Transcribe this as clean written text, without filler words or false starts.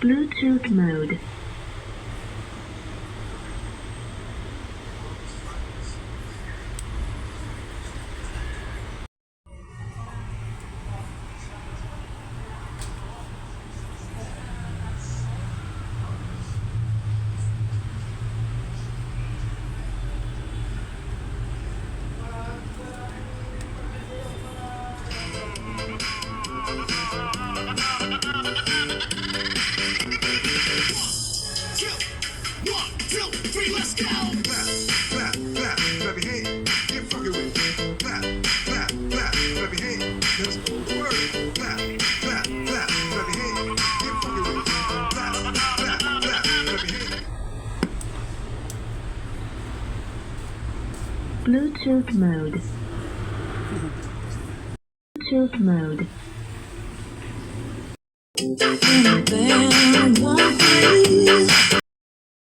Bluetooth mode. Let's go! Clap, clap, clap, clap your hands. Get funky with it. Clap, clap, clap, clap your hands. Let's go to work. Clap, clap, clap, clap your hands. Get funky with it. Clap, clap, clap, clap your hands. Bluetooth mode. Bluetooth mode.